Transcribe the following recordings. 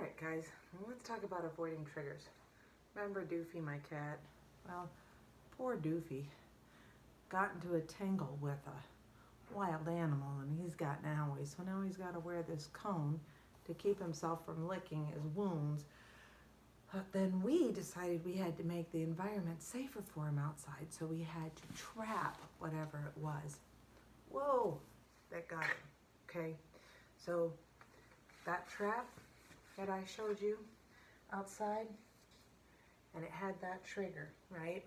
Alright guys, let's talk about avoiding triggers. Remember Doofy, my cat? Well, poor Doofy got into a tangle with a wild animal and he's got an owie, so now he's got to wear this cone to keep himself from licking his wounds. But then we decided we had to make the environment safer for him outside, so we had to trap whatever it was. Whoa, that got him. Okay, so that trap that I showed you outside, and it had that trigger, right?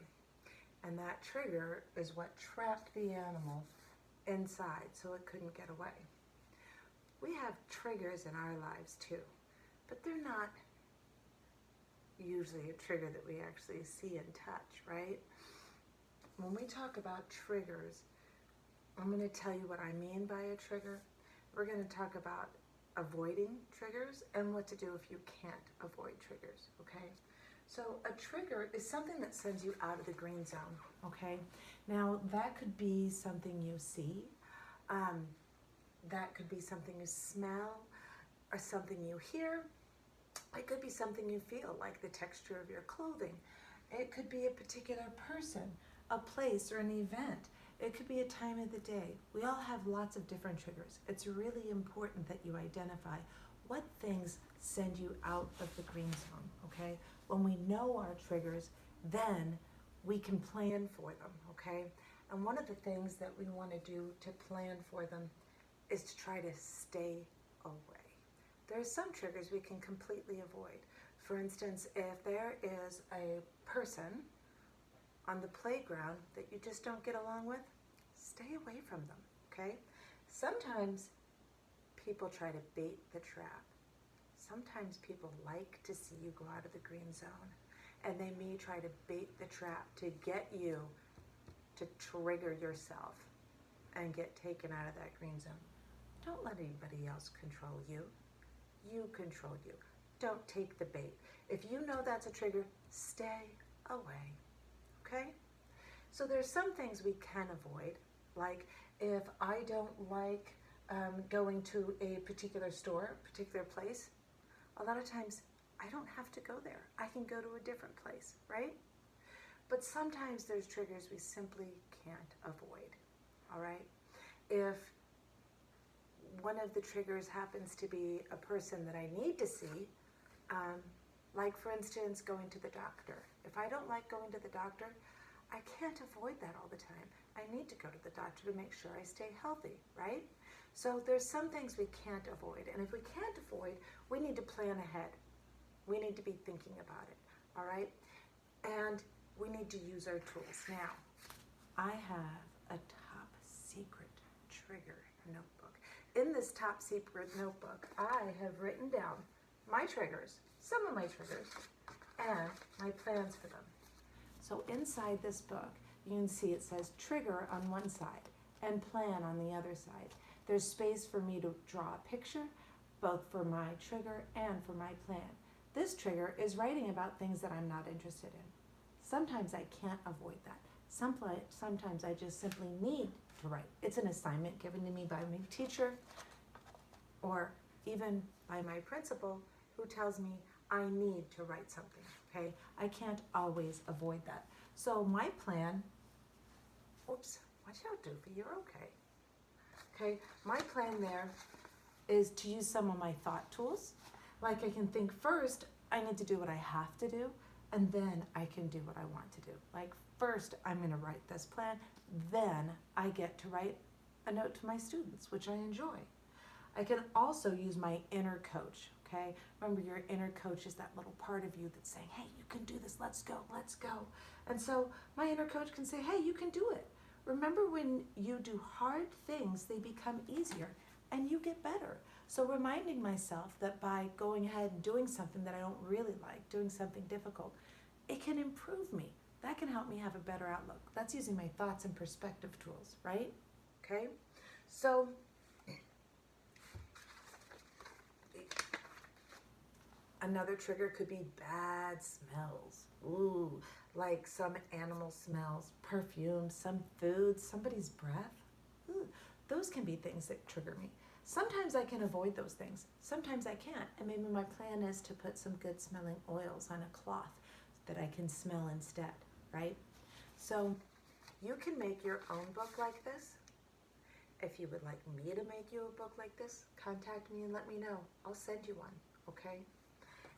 And that trigger is what trapped the animal inside so it couldn't get away. We have triggers in our lives too, but they're not usually a trigger that we actually see and touch, right? When we talk about triggers, I'm going to tell you what I mean by a trigger. We're going to talk about avoiding triggers and what to do if you can't avoid triggers, okay? So a trigger is something that sends you out of the green zone, okay? Now that could be something you see, that could be something you smell, or something you hear. It could be something you feel, like the texture of your clothing. It could be a particular person, a place, or an event. It could be a time of the day. We all have lots of different triggers. It's really important that you identify what things send you out of the green zone, okay? When we know our triggers, then we can plan for them, okay? And one of the things that we want to do to plan for them is to try to stay away. There are some triggers we can completely avoid. For instance, if there is a person on the playground that you just don't get along with, stay away from them, okay? Sometimes people try to bait the trap. Sometimes people like to see you go out of the green zone, and they may try to bait the trap to get you to trigger yourself and get taken out of that green zone. Don't let anybody else control you. You control you. Don't take the bait. If you know that's a trigger, stay away, okay? So there's some things we can avoid, like if I don't like going to a particular store, particular place, a lot of times I don't have to go there. I can go to a different place, right? But sometimes there's triggers we simply can't avoid, all right? If one of the triggers happens to be a person that I need to see, like for instance, going to the doctor. If I don't like going to the doctor, I can't avoid that all the time. I need to go to the doctor to make sure I stay healthy, right? So there's some things we can't avoid. And if we can't avoid, we need to plan ahead. We need to be thinking about it, all right? And we need to use our tools. Now, I have a top secret trigger notebook. In this top secret notebook, I have written down my triggers, some of my triggers, and my plans for them. So inside this book, you can see it says trigger on one side and plan on the other side. There's space for me to draw a picture, both for my trigger and for my plan. This trigger is writing about things that I'm not interested in. Sometimes I can't avoid that. Sometimes I just simply need to write. It's an assignment given to me by my teacher or even by my principal who tells me I need to write something, okay? I can't always avoid that. So my plan, oops, watch out, Doofy, you're okay. Okay, my plan there is to use some of my thought tools. Like I can think first, I need to do what I have to do, and then I can do what I want to do. Like first, I'm gonna write this plan, then I get to write a note to my students, which I enjoy. I can also use my inner coach, okay? Remember, your inner coach is that little part of you that's saying, hey, you can do this, let's go, let's go. And so my inner coach can say, hey, you can do it. Remember, when you do hard things, they become easier and you get better. So reminding myself that by going ahead and doing something that I don't really like, doing something difficult, it can improve me. That can help me have a better outlook. That's using my thoughts and perspective tools, right? Okay, so another trigger could be bad smells. Ooh, like some animal smells, perfume, some food, somebody's breath. Ooh, those can be things that trigger me. Sometimes I can avoid those things. Sometimes I can't. And maybe my plan is to put some good smelling oils on a cloth that I can smell instead, right? So you can make your own book like this. If you would like me to make you a book like this, contact me and let me know. I'll send you one, okay?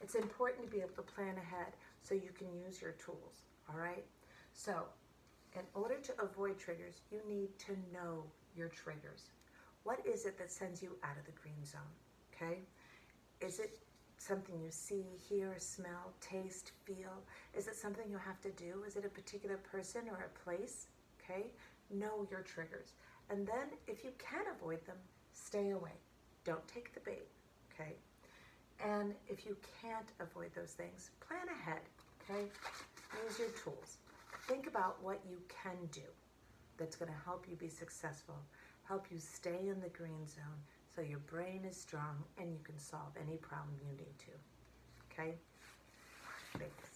It's important to be able to plan ahead so you can use your tools, all right? So in order to avoid triggers, you need to know your triggers. What is it that sends you out of the green zone, okay? Is it something you see, hear, smell, taste, feel? Is it something you have to do? Is it a particular person or a place, okay? Know your triggers. And then if you can avoid them, stay away. Don't take the bait, okay? And if you can't avoid those things, plan ahead, okay? Use your tools. Think about what you can do that's going to help you be successful, help you stay in the green zone so your brain is strong and you can solve any problem you need to, okay? Thanks.